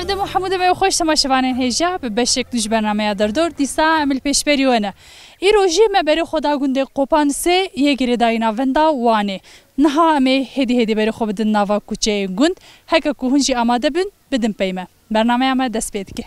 عبد محمود به خوش تماشاوانین هجا به بشکلش برنامه دردور دیسا عمل پیش بریونه ایروجی مبری خدا گنده قپان سه یگیری داینا وندا وانه نها امی هدی بری خوب دن نوا کوچه گند هک کوهنجی آماده بین بدن پیمه برنامه ما دست پید که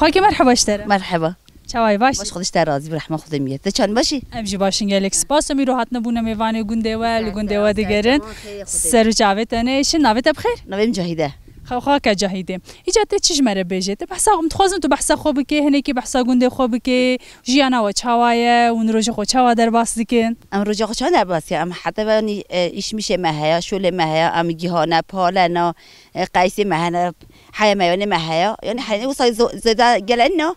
خاکی مرحبا اشتره مرحبا چوای باش باش خودش در راضی برحمه خود میاد ده چند باشی امجی باشین گلک سپاس می راحت نبونه میوان گنده و گنده و دیگرن سر جاوت انش ناوت بخیر نویم جاهیده خاک جاهیده ایجاد چیز مره بجه te بحثا متخوازم تو بحثا خوب که هنی که بحثا گنده خوب که جیانا و چوای اون روز خو چوا در باس دیکن ام روز خو چوا در باس ام حتی ونی ایش میشه مهیا شول مهیا ام گیهانا پالنا قیسی مهنا حیا میونه مهیا یعنی حیا وصل زدا گلنا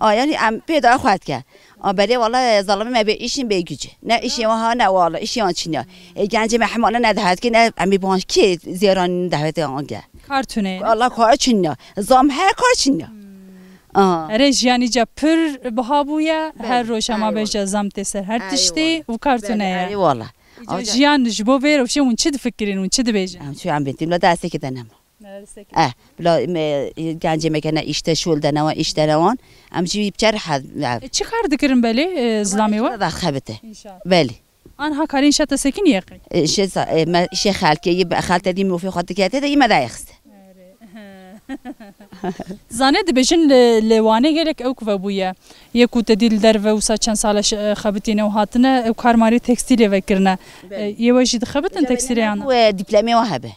یعنی ام پیدا خواهد کرد برای والا ظالم ما به ایشین بگیجه نه ایشی ما نه والا ایشی آن چینه گنج محمانه ندهد که نه امی بانش کی زیران دهوت آنگه کارتونه الله کار چینه زام هر کار چینه رجیانی جا پر بهابویا هر روز ما به جزام تسر هر تشتی و کارتونه ای والا جیان جبو ویر وش اون چه فکرین اون چه بیجه شو عم بنتیم لا دسته که دنم بلا گنج مکنه ایشته شول دنوان ایشته روان ام جی بچر حد چی کار دکرم بله زلامی و دا خبته بله آنها کارین شت سکین یقی شی خالکی خالت دی موفی خاطر کرده دی مدایخست زانه بیشن لوانه گلک او کو بویا یکو تدیل در و وسا چند سالش خبتینه و هاتنه او کارماری تکستیل وکرنه یه وجد خبتن تکستیل آن و دیپلمی وهبه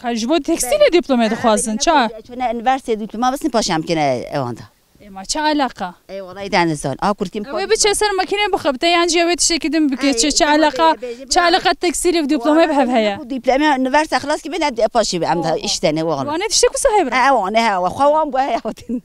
کاجبو تکستیل دیپلمه دخوازن چه چون انورسیته دیپلمه بس نپاشم کنه اواندا ما چه علاقه ای والله دانزون کورتیم و بچه سر ماکینه بخبته یعنی جویت شکیدم بکی چه علاقه تکستیل و دیپلمه به هیا دیپلمه انورس خلاص که بناد پاشی ام اشتنه والله وانا تشتكو صاحب وانا وخوام بهاوتن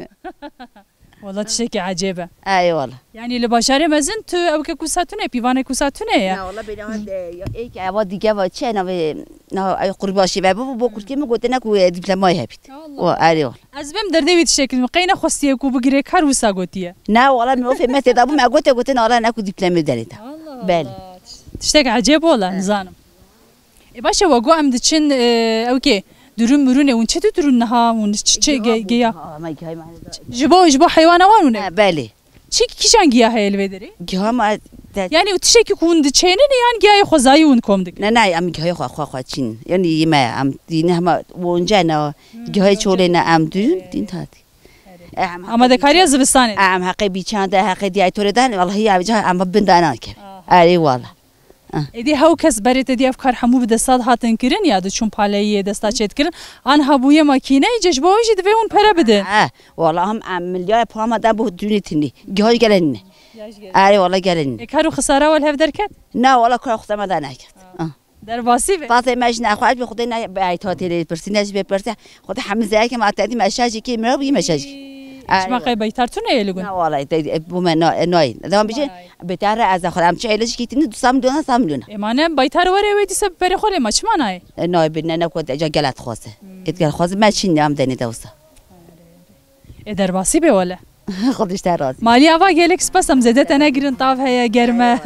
والله تشتكي عجيبه اي والله يعني لباشاري مازن تو او كوساتونه بيوانه كوساتونه يا لا والله بيناد اي كابا ديگه و چه نه قرباشي بابا بو كرتي مو قلت لك دبلومه هبيت والله از بهم دردويت شكل قينا خصيه كو بغيري كار وساغوتيه نا والله ما في متى دابو ما قلت انا ناكو دبلومه دليتا بالي تشتكي عجيب والله نزانم باشا وقو ام دچن اوكي درون مرونه اون چه درون نها اون چه گیا جبو حیوانوانونه بله چی کیشان گیاه الودری گیاه ما یعنی تشکی کوند چینه یعنی گیاه خدایی اون کومد نه ام گیاه خو چین یعنی ما ام دینه ما اونجا نه گیاه چوله نه ام دین تاتی اما دکاری زبستانه ام حقی بیچانده حقی دی ایتوردن والله هي وجه ام بندانان که ای والله ایدی هاو کس برای تدی افکار همو به دستات هاتن کرن یا دچون پالیه دستات چت کرن آن هبوی ماکینه جشبویی جد و اون پره بده والله هم ملیار پام دام بود دونیتنی گهای گلنی ای والله گلنی کارو خساره ول هف درکت نه والله کار خساره مدن نکرد در واسیبه فاطمه مجن خواهد به خودی نه به ایتاتی پرسینج به پرسه خود حمزه که معتادی مشاجی که مرا بی مشاجی ما قای بیتارتونه یلگون نه والله بوم نای دام بیشه بهتر از خودم چه علاج کیتین دوستم دونه ساملونه ایمانه بیتار وره ویدی سب بره خاله ما چه مانای نه بینه نکود اجا گلت خواسته ات گل خواسته ما چین نام دنی دوستا ادر باسی به وله خودش در راضی مالی اوا گلکس پسم زده تنه گرن طاف هيا گرمه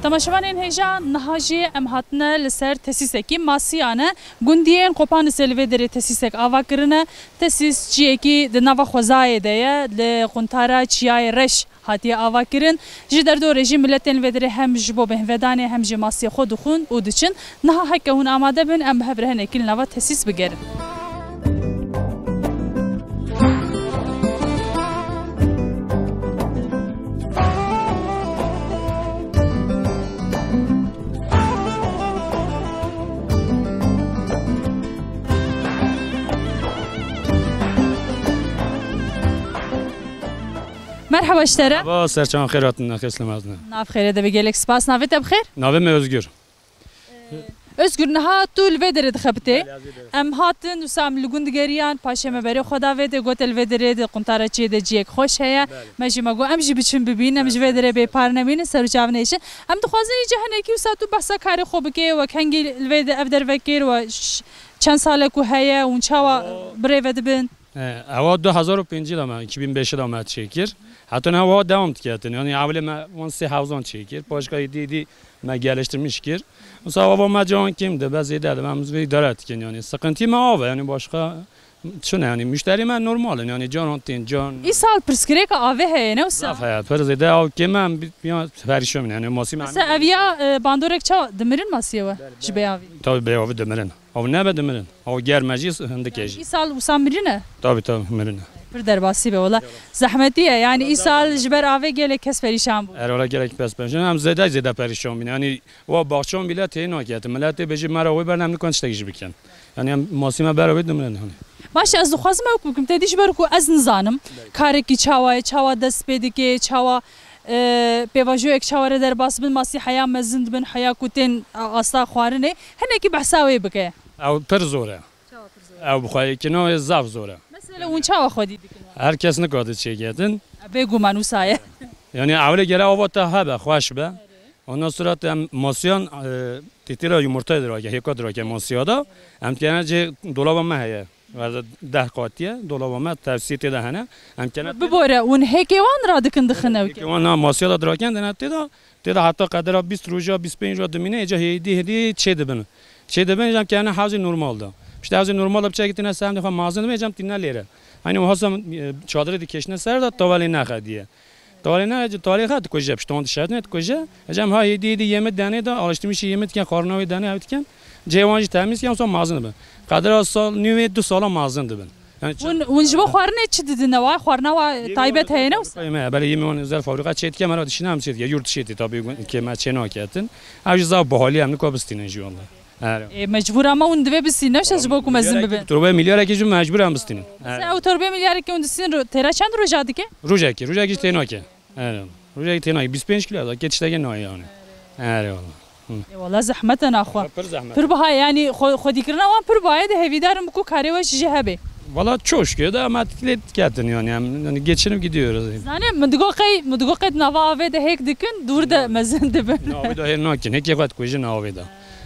تماشاوانین هجا نهاجی ام هاتنه لسر تسیسکی ماسیانه گندیان قپان سلوه داره تسیسک آوا کرنه تسیس چیه کی دنوا خوزای دیه لقنتارا چیای رش هاتی آوا کرن جدر دو رژیم ملتن و داره هم جبو به ودانه هم جماسی خود خون و دچن نه حکه هون آماده بن ام بهبرهن کل نوا تسیس بگیرن. مرحبا اشتره. با سرچان خیراتون نخست لمازنه. ناف خیره ده بگیلک سپاس ناویت بخیر. ناویم özgür. özgür نها طول ودرد خبته. ام هاتن وسام لگوندگریان پاشه مبری خدا وده گوتل ودرد قنتاره چی ده جیک خوش هیا. ماجی مگو ام جی بچن ببینم جی ودره به پار نمینه سرچاو نیشه. ام دخوازنی جهنه کی وساتو بحثا کاری خوب که و کنگی ود افدر وکیر و چند ساله کو هیا اون چاوا بری ود بین. اول 2005 دام 2005 دام چیکر. حتی نه واد devam تکیتن یعنی اولی ما 3000 چیکر پاشگاهی دیدی ما geliştirmiş kir. Mesela babam can kimdi? Bazı derdi ben müziği darat ki yani sıkıntı mı abi yani başka şunu yani müşteri ben normal yani can antin can. İsal preskrek abi he ne olsa. Zafer perze de av kimem bir perişan yani masi ben. Mesela aviya bandorek ça demirin masiye var. Jibe avi. Tabii be abi demirin. Av ne be demirin. Av germeci hındıkeci. İsal usam birine. Tabii demirin. Bir derbasi be ola. Zahmetiye yani İsal jiber avi gele kes perişan bu. Erola gerek pes perişan hem zede perişan bin yani o bahçem bile teyin akiyet. Millet beji mara oy bernem nikon çtegiş biken. Yani masime beraber demirin hani. باشه از دخوازم او بگم تدیش برکو از نزانم کاری کی چاوا دست پیدا کی چاوا پیواجو یک چاوره در باس بن ماسی حیا مزند بن حیا کوتین اصلا خوارنه هنه کی بحثاوی بکه او پر زوره او بخوای کنو زاف زوره مثلا اون چاوا خودی دیگه herkes ne kadar çekiyorsun بگو منو سایه yani avle gele avata habe خوش be ondan sonra masyon titira yumurta draga heka draga masyada امکانه dolabıma heye ve 10 قاطیه dolabıma tavsiye de hene امکانه ببوره اون هیکوان را دکن دخنه ki ona masyada draken de teda hatta kadar 20 roja 25 roja demine eca hedi çede ben çede ben امکانه havzi normalda işte havzi normal yapacak gittiğine sen de mağazını mecam dinlerlere hani o hasam çadırı dikeşine ser da tavali ne diye tavali tali hat koca pişton dışarı net koca ecam ha hedi yemek dane da alıştırmış yemek ki karnavi dane avtken cevancı temiz ki sonra mağazını ben kadar az sal nüve 2 sala mağazındı ben اون جوا خوارنه چی دیدن و خوارنه و تایبت هی نه ما برای yemin özel fabrika çet ki mara dışına mı çet ya yurt dışı tabii ki ma çeno kiyatin avcıza bahali hem nikobistine jiyonda مجبور اما اون دوی بسی نشه جبو کوم ازم ببین تربه میلیارد که جو مجبور هم بستین او تربه میلیارد که اون دستین رو ترا چند روزا دیگه روزا کی تنها که روزا کی تنها 25 کیلو da geçte gene yani والله زحمت انا اخو پر بها yani خودی کردن وان پر باید هویدارم کو کاری و جهبه valla çok şükür de ama atlet geldin yani geçinip gidiyoruz. Yani مدقوقي نوا ve de hek dikin dur da mezin de ben. Navi da her nakin hek yakat kujin navi da.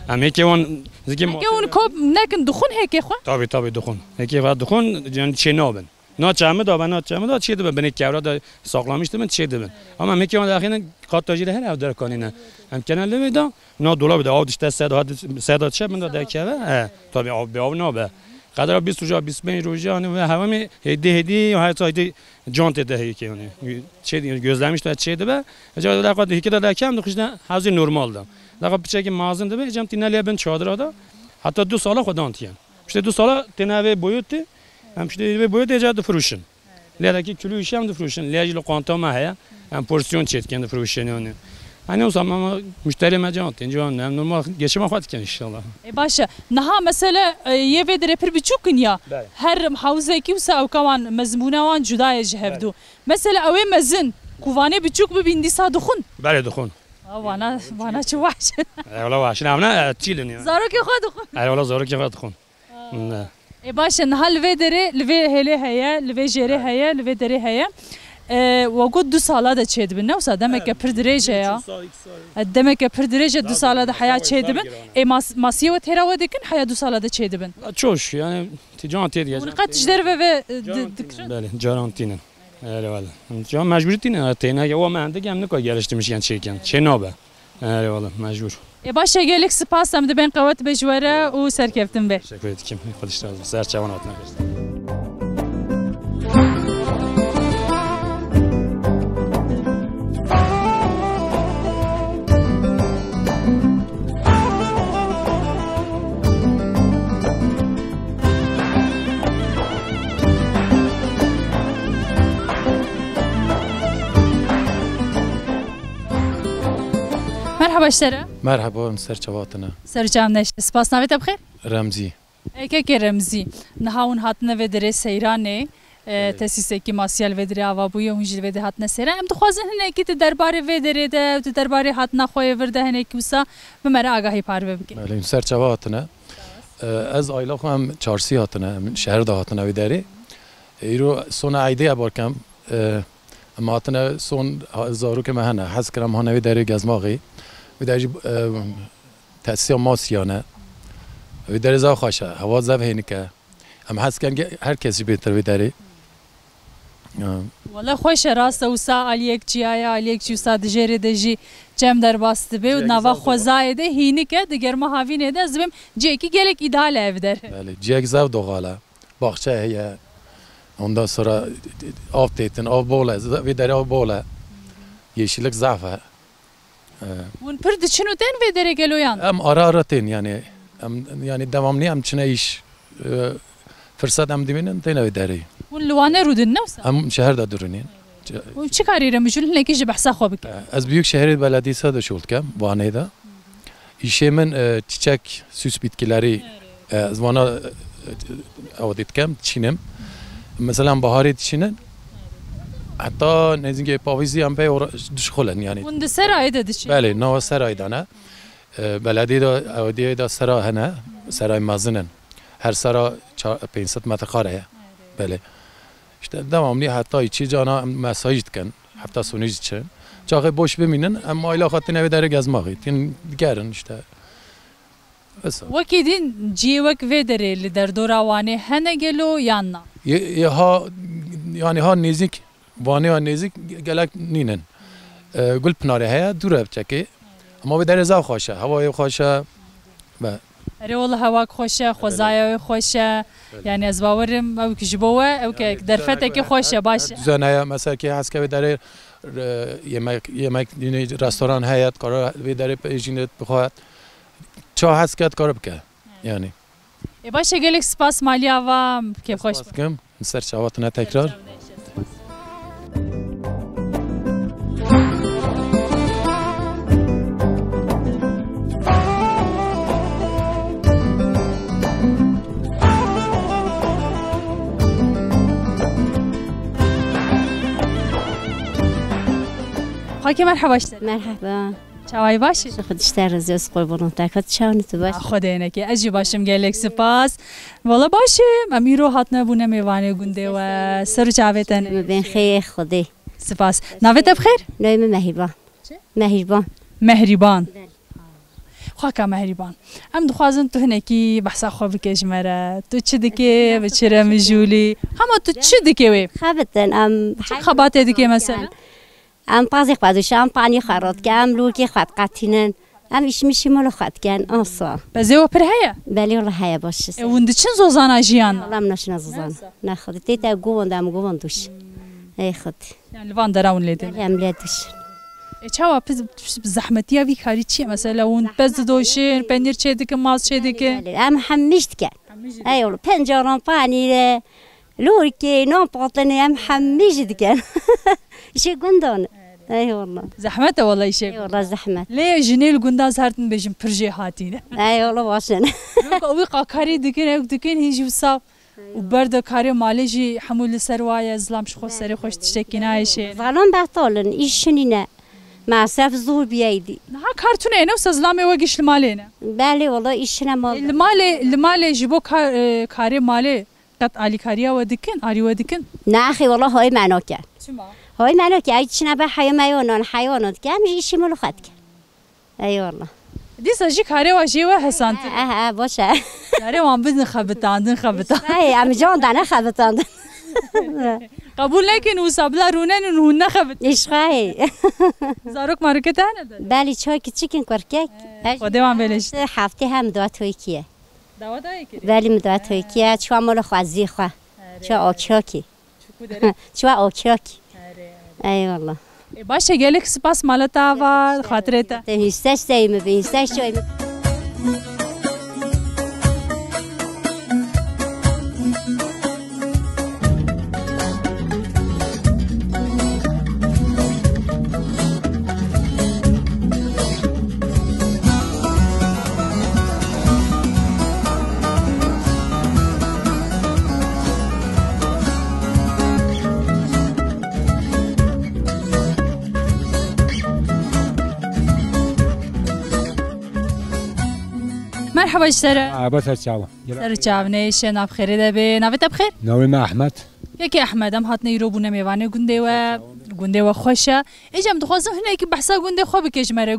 Am hek on zeki hek on kop nekin dukhun hek xo. Tabii dukhun. Hek yakat dukhun yani çenabın. Naçamı da çeydi ben kavra da saklamıştım ben çeydi ben. Ama hek on dahine katajire her evde kanine. Am kenalı ve da na dolabı da av işte sedat çabın da dekave. Tabii av ne be. قدر 20 روزا 25 روزا و همه هدی و هر سایدی جانت دهی که yani چه gözlemişler çeydi be. Acaba da kadar hikayede de kem dokuşta hazır normalda. Daha bir şey mağazında be cam tinale ben çadırada. Hatta 2 sala khodan tiyan. İşte 2 sala tinave boyutu. Hem işte ve boyut ecad fruşun. Leraki külü işem de fruşun. Lejli kontama haya. Hem porsiyon çetken de fruşun yani. Hani o zaman müşteri mecantin canım normal geçime fatken inşallah. Başa naha mesela ye ve reper biçukun ya her havza ki usa kaman mezmunawan cudaya cehevdu. Mesela ave mezin kuvane biçuk bi bindi sadukhun. Bale dukhun. Vana çuvaş. Valla vaş namna çilin ya. Zarok yadukhun. Valla zarok yadukhun. Başa nahal ve dere ve hele heye ve jere heye ve dere heye. وقود 2 ساله ده چه دبن نه وسا دمک پر درجه یا دمک پر درجه 2 ساله ده حیا چه دبن ماسیه و ترا و دکن حیا 2 ساله ده چه دبن çoş yani ticaret diye. Kaç jder ve Bəli, garantinin. Elə valla. Can mecburiyetin teyine o mende gemlik o geliştirmiş yani çeken. Çenobe. آره والله مجبور. باشه گلک سپاس هم دبن قوت بجوره و سرکفتن به. شکر کیم خودش راضی. سر چوانات نکرد. مرحبا اشترا. مرحبا سر چواتنا. سر جام نش. سپاس نویت بخیر. رمزی. که رمزی. نهاون هاتنه و در سیرانه تأسیس کی ماسیال و در آوابوی اونجی و در هاتنه سیران. ام دخوازن هنر کی درباره و در ده درباره هاتنه خواه ورده هنر کی وسا به مرا آگاهی پاره بگی. بله سر چواتنا. از آیلا خواهم چارسی هاتنا شهر ده هاتنا و داری. ایرو سون عیده ابارکم. اما هاتنا سون زارو که مهنه حس کردم هنوی داری گزماغی. و درجی تأسیس ماسیانه و در زاو خوشه هوا زب هینی که هم حس کن هر کسی بهتر بداری. والله خوش راست وسا علیک چیایا علیک چوسا دجری دجی جم در باست به و نوا خوزایده هینی که دیگر ما هاوینه ده زبم جیکی گلک ایدال evder. بله جیک زاو دوغاله باخچه هیا ondan sonra av teytin av bola ve deri av bola yeşillik zafa. ون پرد چنو تن و در گلویان. ام آرارتین yani devamlı am çine iş fırsat am dibinin tene vedari. ون لوانه رودن نوسا. Am şehirde durunun. ون چی کاری را میجول نکی جب حسا خواب کی. Az büyük şehir belediyesi de şultkem Vanay'da. İşimin çiçek süs bitkileri zwana avditkem çinem. Mesela baharı çinin. Hatta nezinge pavizi am pe düşkülen yani. ون دسر آیده دچی. بله نو سرایدانه بلدی دا اودیه دا سرا هنه سرای مازنن هر سرا 500 متر قاره بله işte devamlı hatta içi cana mesaj kن hafta sonu için çağı boş biminin ama aile xatin ev dere gezmeyi tin gerin işte وکیدین جیوک و دری در دوراوانه هنه گلو یاننا. ha yani ha nezik vani ha nezik gelek ninen gül pınarı heye dura çeki ama bir dere zav خوشه havayı خوشه و اره والله هوا خوشه خوزایه خوشه یعنی از باورم او که جبوه او که در فته که خوشه باشه düzeneye mesela ki haske ve dere yemek restoran hayat kara ve dere peşinde bخواد çağ hasket karab ke yani باشه گلک سپاس مالیا و که خوش bakım ser çavatına tekrar خاکی مرحبا اشتر. مرحبا. چاوای باشی؟ خود اشتر زیست قربان تکات چاون تو باش. خدا اینکه اجی باشم گلک سپاس. والا باشیم. امیرو هات نبونه میوانه گنده و سر جاویدن. بین خیر خودی. سپاس. نویت بخیر؟ نویم مهربان. مهربان. مهربان. خاکا مهربان. ام دخوازن تو هنکی بحثا خواب کشمره. تو چی دکی و چرا میجولی؟ همه تو چی دکی وی؟ خابتن ام. چه خباته دکی مثلا؟ ام پازی خودش ام پانی خراد کم لوکی خود قطینن ام ایش میشی مالو خود کن آسا. بزه و پر هیا؟ بله الله هیا باشه. وند چن زوزانا جیان؟ الله نشنا زوزان. نه خودی تیتا گووندم گووندوش. ای خود. یعنی لوان دراون لیدن. ام لیدش. چاوا پس زحمتی وی کاری چیه مثلا وند پس دوشین پنیر چه دیگه ماز چه دیگه؟ ام حمیشت کن. ایول پنجران پانی لورکی نام پاتنی ام حمیشت کن. işe gündon. Eyvallah. Zahmet vallahi işe. Eyvallah zahmet. Le jinel gündan sertin bejim proje hatine. Eyvallah başın. Ovi qakari dikin ev dikin hiç usab. وبرد کاری مالجی حمول سروای ازلام شخص سری خوش تشتکینا ایشه. زالان بطالن ایشونینه. مصرف زور بیایدی. نه کارتونه نه وسازلام وگیش المالینه. بله والله ایشونه مال. المال جبو کاری ماله قط علی کاریا و دکن آری و دکن. نه اخی والله های معنا کرد. چما؟ های معنا کرد ایشونه به حیوانات کم ایشی ملو خد کرد. ای والله. دیسا جی کاری واجی و حسانت. باشه. کاری وام بدن خبتاندن. ای امی جان دانه خبتاندن. قبول نکن و سبلا رونن و هون نخبت عشقای زاروک مارکت هنده بله چای کچیکن کرکک خدا من بلش هفته هم دعوت های کیه دعوت هایی کردی بله مدعوت های کیه چوا مال خوازی خواه چوا آکیاکی چوا آکیاکی ای والله باشه گلک سپاس مالتا و خاطرتا هیستش زیمه به هیستش جایمه مرحبا اشترى بس الشعوة سر چاونیش ناب خیره ده به نویت بخیر نوی ما احمد یکی احمد هم هات نیرو بونه میوانه گنده و خوشه ایجام دخوازم هنه که بحثا گنده خوب کشمره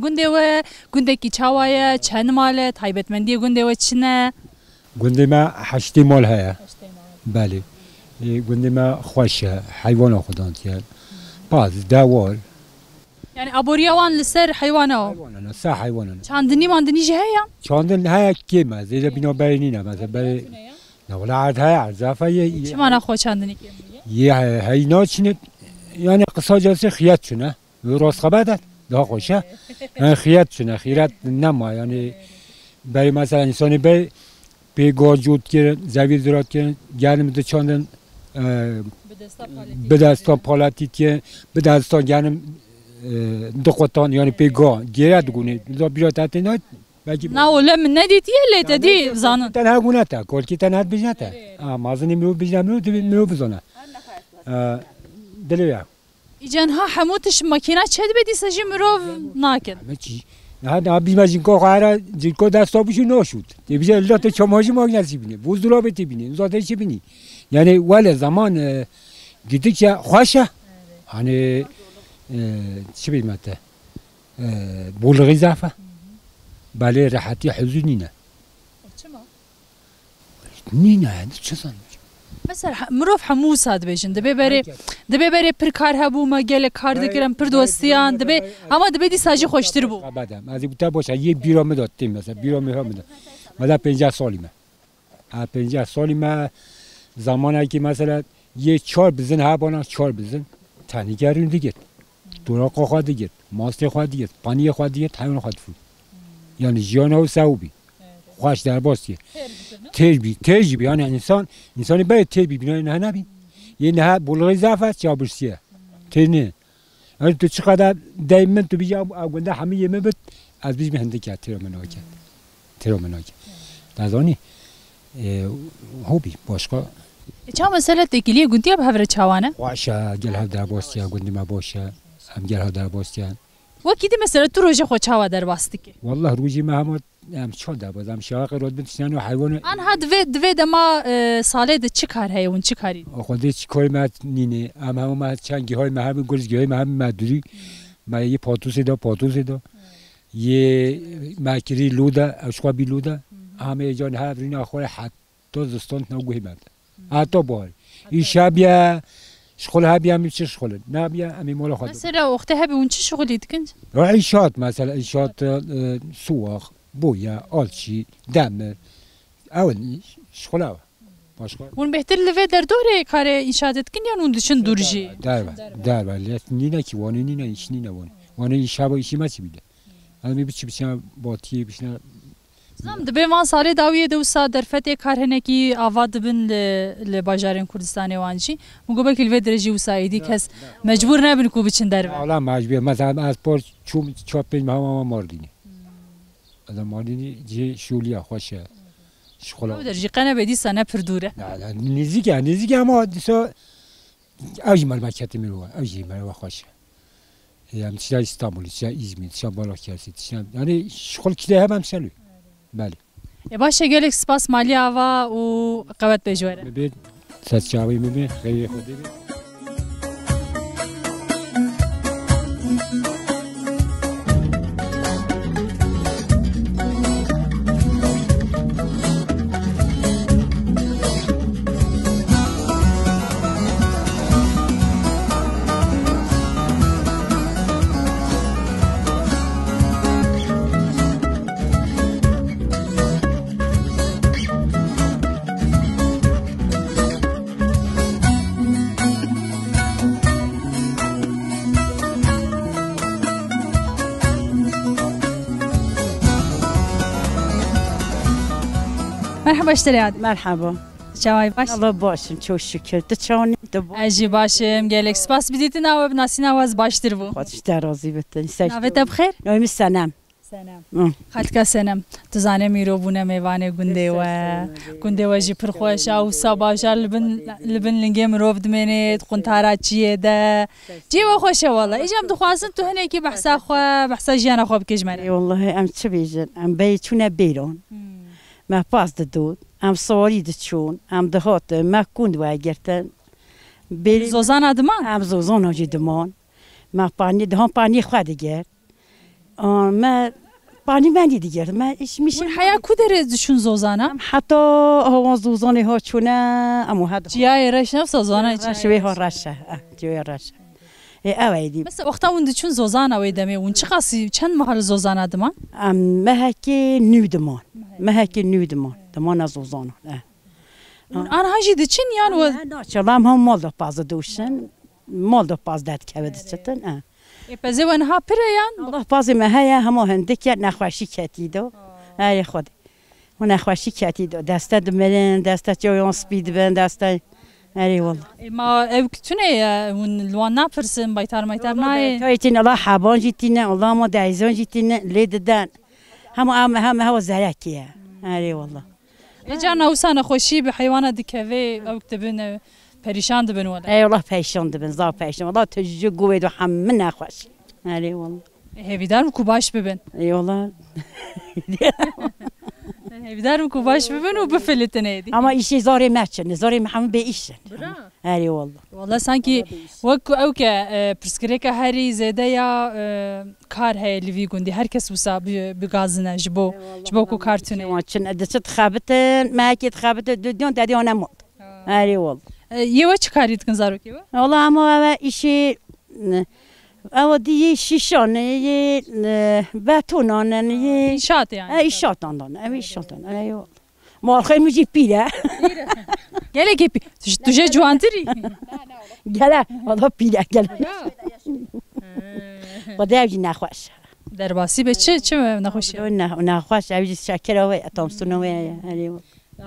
گنده کی چاوایه چند ماله تایبتمندی گنده و چنه گنده ما 8 مال هیا بله گنده ما خوشه حیوان خدانتیه باز دوال يعني ابوريوان لسر حيوانه حیوانه سه حیوانه چاندنی ماندنی جهيا چاندن هیا کیما زیرا بینا برینینه مثلا برای نولا عرض هیا عرضافه چه معنی خو چاندنی یه هینا چینه یعنی قصا جلسه خیات شونه راست خبرت ده خوشه خیات شونه خیرت نما یعنی برای مثلا انسانی به گاجود که زوی زرات که گرم ده چاندن به دستان پالاتی که به دستان گرم دقیقاً یعنی پیگاه گیرد گونه لذا بیرات نه نه ولی من ندیدی لیت دی زانن تنها گونه تا کل کی تنها بیشتر تا مازنی مرو بیشتر مرو بزنه دلیه ایجان ها حموتش ماکینه چه بدی سجی مرو ناکن چی هذا بیماریم که قراره جیکو دستا بشو نشود دیگه لات چماجی ماگنسی بینی بوزدلا بتی بینی زاده چی بینی یعنی ولی زمان دیدی که خوشه یعنی چی بیمته بولغی زعفه بله راحتی حزونی نه نه چه زن مثلا مروف حموس هاد بیشن دبی بری پر کار هبو ما گله کار دکرم پر دوستیان دبی اما دبی دی ساجی خوشتر بو بعدم از بوده باشه یه بیرام دادیم مثلا بیرام می‌خوام مثلا 50 سالیمه 50 سالیمه زمانی که مثلا یه 4 بزن ها بانا 4 بزن تنیگرون دیگه دوراق خواهد دیگه ماست خواهد دیگه پانی خواهد دیگه تایون خواهد فود یعنی جیانه و سعوبی خوش در باسیه تربی یعنی انسانی باید تربی بینایی نه نبین یه نه بلغی ضعف است چه برسیه ترنه یعنی تو چقدر دائما تو بیجا آگنده همه یه مبد از بیش مهنده کرد ترا مناکه دازانی هوبی باشقا چه مثلا تکیلی گندی به هفر چوانه واشه گل ها در باسیه گندی ما باشه هم گل ها در باسیه وقتی مثلا تو روزی خود چوا در باستی که والله روزی ما هم چال در باز هم شاق رود بتشنن و حیوان آنها دوید ما ساله ده چی کار هی اون چی کاری خودی چی کاری ما نینه ما چنگی های ما هم گرزگی های ما هم مدوری ما یه پاتوسی دا یه مکری لوده اشقابی لوده همه جان ها برین آخر حتی زستان نگوهی مد حتی بار این شبیه شغل ها بیام چه شغله نه بیا امی مال خود مثلا وقتی ها اون چه شغلی دکند عیشات مثلا عیشات سواخ بویا آلچی دم اول شغله باشقا اون بهتر لوی در دوره کار انشاءات کن یا اون دشن دورجی در ولی نینا کی وانی نینا ایش نینا وانی این شب ایشی ما چی بیده اما می بچی بچم باتی بچنا زم دبی وان سال داویه دوسا در فتح کار هنکی آواد بن ل باجارن کردستان وانجی مگه بکل و درجی وسایدی کس مجبور نبین کو بچن در حالا مجبور مثلا از پار چوم چاپ ما ماردینی از ماردینی جی شولیا خوشه شغل درجی قنه بدی سنه پر دوره نه نزدیک اما دیسا اوجی مملکت میرو اوجی مرو خوشه یعنی چه استانبول چه ازمیر چه بالاکرسی یعنی شغل کلی هم سلو بله باشه گلک سپاس مالی آوا و قوت بجوره ببین سچاوی میبین خیلی خودی ببین مرحبا اشترياد مرحبا جوای باش الله باشم çok şükür تچانی تو اجی باشم گلک سپاس بدیت ناو بناسی نواز باشتر بو خودش درازی بتن ناوت بخیر نایم سنم سلام خالتك سلام تزانه میرو بونه میوانه گنده و جی پرخوش او صباش لبن لنگه مروف دمنید قنتارا چیه ده جی و خوشه والله ایجام دخواستن تو هنه کی بحثا جیانا خواب کجمانه والله ام چه بیجن ام بیتونه بیرون ما پاس دود ام سواری دچون ام دهات ما کند و گرتن زوزان ادمان ام زوزان آجی دمان ما پانی دهان پانی خواهد گرد ما پانی مندی دیگر ما ایش میشه حیا کدره دشون زوزانا حتی هوا زوزانی ها چونه امو حد جیای رش نفس زوزانا رشه ها رشه جوی رشه اوایدی بس وقتا وند چون زوزانا ویدمی اون چه قاسی چند محل زوزانا دمان مهکی نودمان مهکی نودمان دمان از زوزانا آن هاجی دچین یان و ناچلام هم مال دو پاز دوشن مال دو پاز داد که بدچتن پس و انها پریان الله پاز مهیا هم هندک نخواشی کتی دو ای خود و نخواشی کتی دو دسته دمرن دسته جویان سپید بن دسته ای والله ما اوکتونه اون لوان نپرسن بایتار نای تویتین الله حبان جیتینه الله ما دایزان جیتینه لیددن هم هوا زرکیه ای والله جان اوسان خوشی به حیوانات دکوی اوکتبن پریشان دبن ولا ای والله پریشان دبن زار پریشان والله تجو گوید و هم من نخوش ای والله هیدارم کو باش ببن ای والله هیدارم کو باش ببن و بفلتن ایدی اما ایشی زاری مچن زاری محمد به ایشن ای والله سانکی وک اوک پرسکریک هری زده یا کار هی لیوی گوندی هر کس وسا بگازنه جبو کو کارتونه ماچن ادست خابتن ما کیت خابت دودیون دادی انا مود ای والله یه چه کاری کن زارو کیو والله اما ایشی او دی شیشان یه بتونان یه شات yani ایشاتان ایشاتان ایو مال خیلی میجی پیره گله کی تو جه جوانتری گله والله پیره گله با دیوی نخواش در باسی به چه نخوشی نخواش اوی شکر اوی اتامستون ایو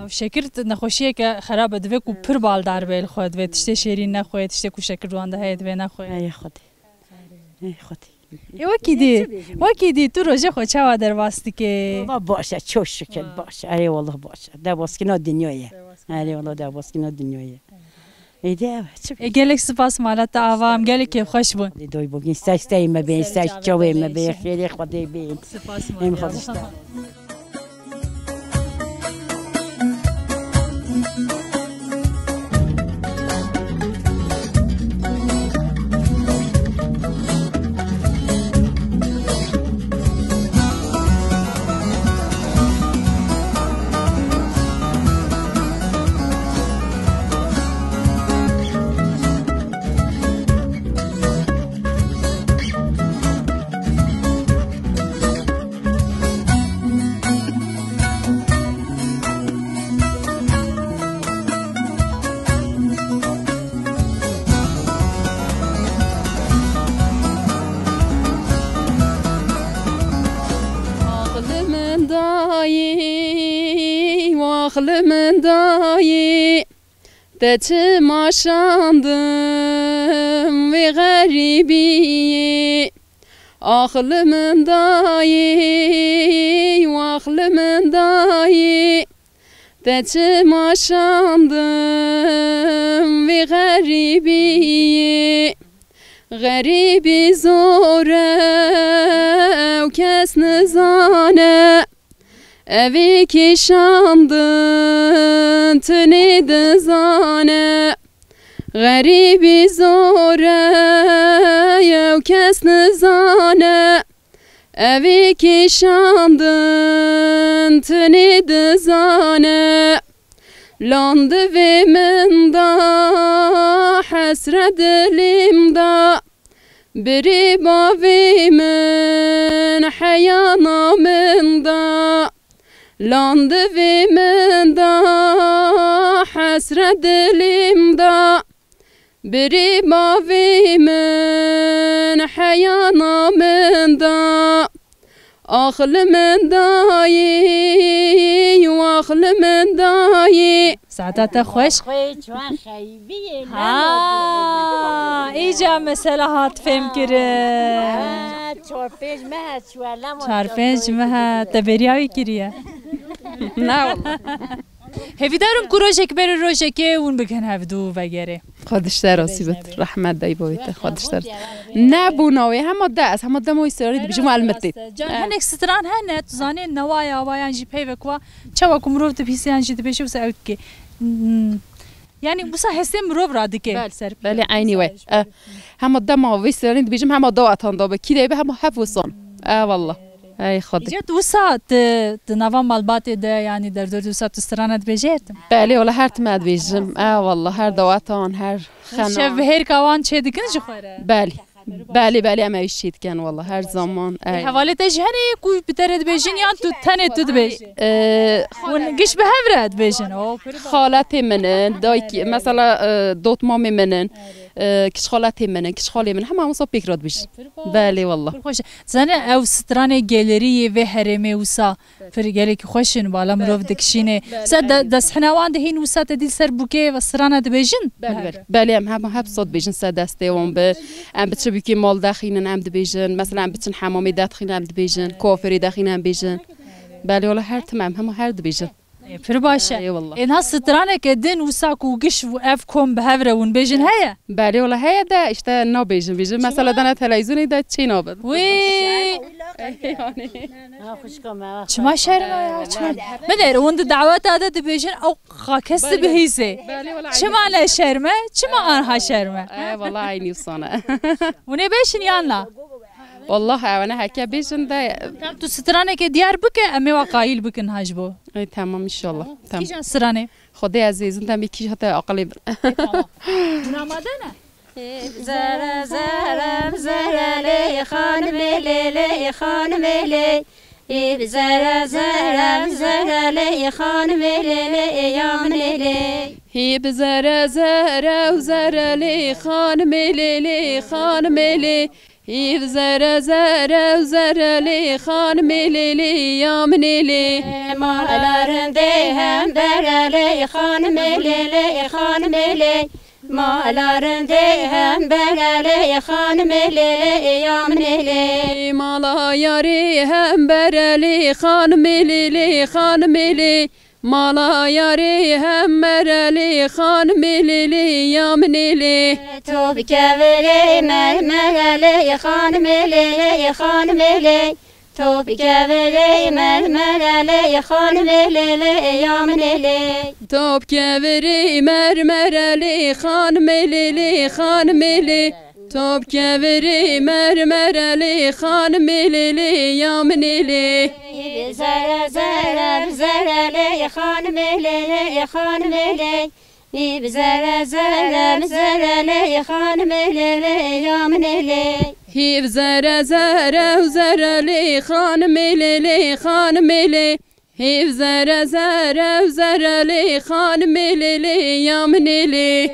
شکر نخوشیه که خراب دوی کو پر بالدار بیل خود و تشته شیرین نخوید تشته کو شکر روانده هید و نخوید ای خودی ای خودی وکی تو روزه خود چه در واسطی که باشه چه شکر باشه ای والله باشه در واسکنا دنیایه ای والله در واسکنا دنیایه ایده گلک سپاس مالت عوام گلک خوش بون دوی بگین سایسته ما بین سایس چوبه ما بین خیلی خودی بین سپاس مالت من دایی دچه ماشاندم و غریبی آخل من دایی و آخل من دایی دچه ماشاندم و غریبی غریبی زوره و کس نزانه اوی کشاندن تنی دزانه غریبی زوره و کس نزانه اوی کشاندن تنی دزانه لاندوی من دا حسرت دلیم دا بری باوی من حیانا من دا لاندوی من دا حسرت دلیم دا بری باوی من حیانا من دا آخل من دایی و داخل من دایی سعادت خوش ها ایجا مثلا هات فهم کره چار پنج ماه تبریایی کریه نه والله هفی دارم کروشک بری روشکه اون بکن هفدو وگره خودش در آسیبت رحمت دایی باید خودش در نه بوناوی همه دست همه دموی سری بیشتر معلوماتی جان هنک ستران هنت زانی نوایا وایان جی پی وکوا چوا کمرو تبیسی انجی تبیشو سعود که یعنی بسا حسیم مرو رادی که بله عینی وی همه دموی سری بیشتر همه دعوت هندا به کی دی به همه حفظان والله ای خودی جد دو ساعت نوام مالبات ده یعنی در دو ساعت استرانت بجیتم بله ولی هر تمد بیشم والله هر دعوتان هر خنا شب هر کوان چه دیگه نجخوره بله اما ایشید کن والله هر زمان حواله تجهنی کوی بترد بیشین یا تو تنه تو بیشین گش به هفرد بیشین خالتی منن دای مثلا دوت مامی منن کش خالتی منن کش خالی من همه همسا پیکرات بیش بله والله خوش زنه او ستران گالری و هرمه وسا فرگلی که خوشن بالا مروف دکشینه صد دست حنوان دهین وسا تدیل سر بوکه و ستران دبیشین بله هم صد بیشین صد دسته وام به ام بتشبی که مال داخلین ام دبیشن مثلا ام بتشن حمامی داخلین ام دبیشن کافری داخلین ام بیشن بله والله هر تمام هم هر دبیشن پر باشه اینها سترانه که دین وسا کوگش و اف کم به هفره ون بیشین هیا بله والله هیا ده اشته نا بیشن مثلا دنا تلویزیونی ده چی نابد وی چما شرم چما بدر اون دعوت داده دبیشن او خاکست بهیسه چما نه شرمه چما آنها شرمه والله عینی وصانه ونه بیشین یا نه والله انا هكا بيجن ده تو سترانه که دیار بکه امی وقایل بکن هاجبو اي تمام ان شاء الله تمام کی سترانه خدای عزیز انت میکی حتی عقلی نامادنه زرا زرا زرا لي خان ملي لي خان ملي زرا زرا زرا لي خان ملي لي يا ملي هي بزرا زرا وزرا لي خان ملي لي خان ملي هي بزرا زرا وزرا لي خان ملي لي يا منيلي ما الارندي هم برا لي خان ملي لي خان ملي ما الارندي هم برا لي خان ملي لي يا منيلي ما لا ياري هم برا لي خان ملي لي خان ملي ما لا ياري هم برا لي خان ملي لي يا منيلي تو بكبري مرمر لي خان ملي لي خان ملي تو بكبري مرمر لي خان ملي لي يا منيلي تو بكبري مرمر لي خان ملي لي خان ملي تو بكبري مرمر لي خان ملي لي يا منيلي زرا زرا زرا لي خان ملي لي خان ملي بزرا زرا زرا لي خان ملي لي يا منيلي هي بزرا زرا وزرا لي خان ملي لي خان ملي هي بزرا زرا وزرا لي خان ملي لي يا منيلي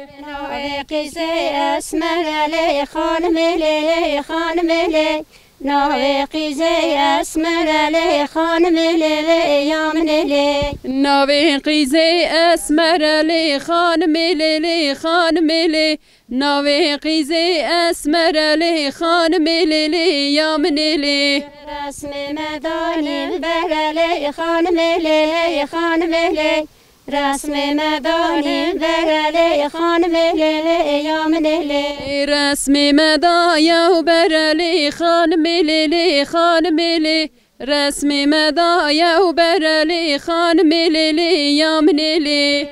قيسي اسمر لي خان ملي لي خان ملي ناوي زي اسمر لي خان ملي لي يا منيلي ناوي زي اسمر لي خان ملي لي خان ملي ناوي زي اسمر لي خان ملي لي يا منيلي رسم مداني بر لي خان ملي لي خان ملي رسم مداني بر لي خان ملي لي يا منيلي رسم مدايا وبر لي خان ملي لي خان ملي رسم مدايا وبر لي خان ملي لي يا منيلي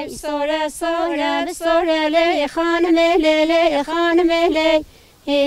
صورة صورة صورة لي خان ملي لي خان ملي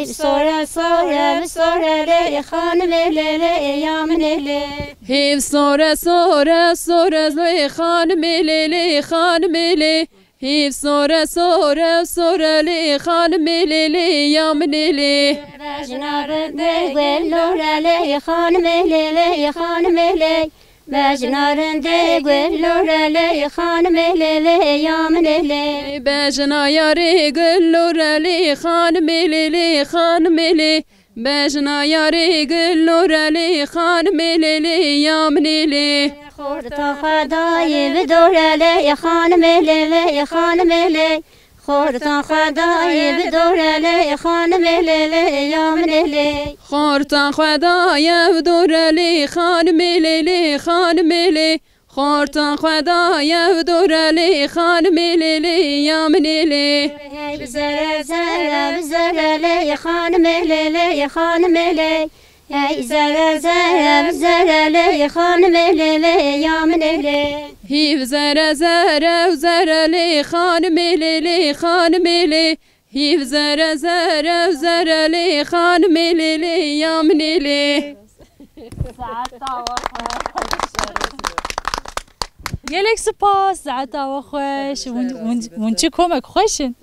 صورة صورة صورة لي خان ملي لي يا منيلي هي صورة صورة صورة لي خان ملي لي خان ملي هي صورة صورة صورة لي خان ملي لي يا منيلي بجنار دي قلورة لي خان ملي لي خان ملي بجنار دي قلورة لي خان ملي لي يا منيلي بجنا ياري قلورة لي خان ملي لي خان ملي بجنا ياري قلورة لي خان ملي لي يا منيلي خورتا خدای بدوره خانم لیلی خانم لیلی خورتا خدای بدوره خانم لیلی یام لیلی خورتا خدای بدوره خانم لیلی خانم لیلی خورتا خدای بدوره خانم لیلی یام لیلی بزر زر بزر لی خانم لیلی خانم لیلی ای زر زر زر لی خانم لیلی یام لیلی هی زر زر زر لی خانم لیلی خانم لیلی هی زر زر زر لی خانم لیلی یام لیلی گلک سپاس ساعتا و خوش ونچی کمک خوشن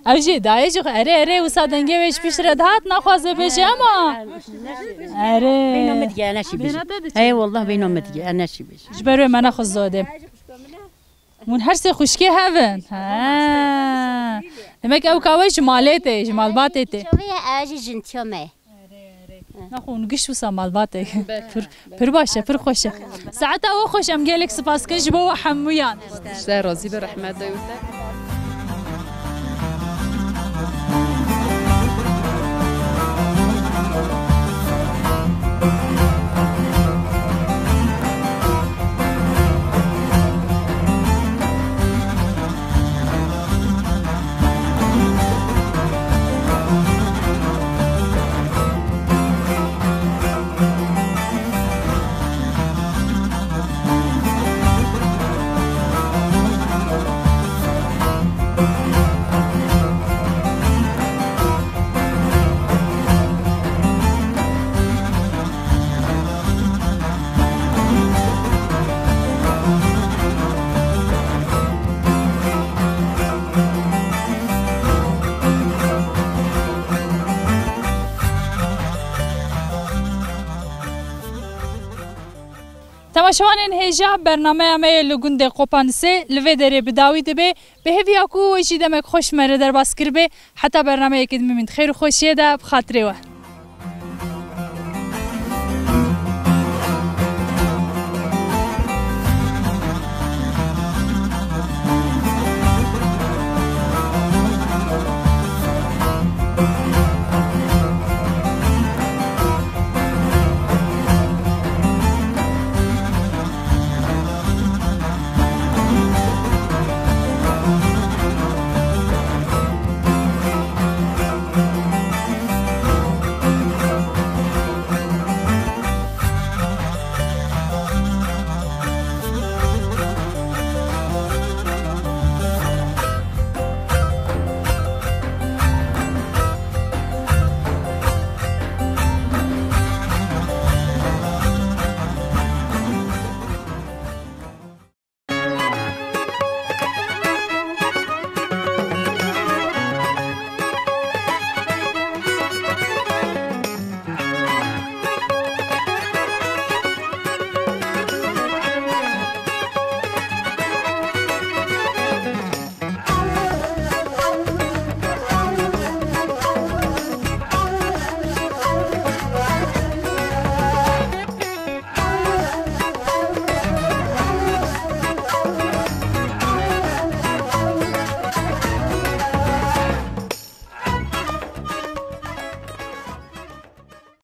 اوجی دایجو اره وسادنگه ویش پیش ردهات نخوازه بشه اما اره بینام دیگه انشی بشه ای والله بینام دیگه انشی بشه جبروی من اخوز زاده من هر سه خشکی هون demek او کاوی جمالته جمالباته شویه آجی جنتیومه نخون گشت و سامالباته پر باشه پر خوشه ساعت او خوشم گلک سپاس کنج بو حمویان شتا راضی به رحمت دایوته تماشاوان هجا برنامه همه لگون ده قپان سه لوی داره بداوی دبه به هفی اکو ویشی دمک خوش مره در باس کربه حتی برنامه یکی دمید خیر خوشیه ده بخاطره و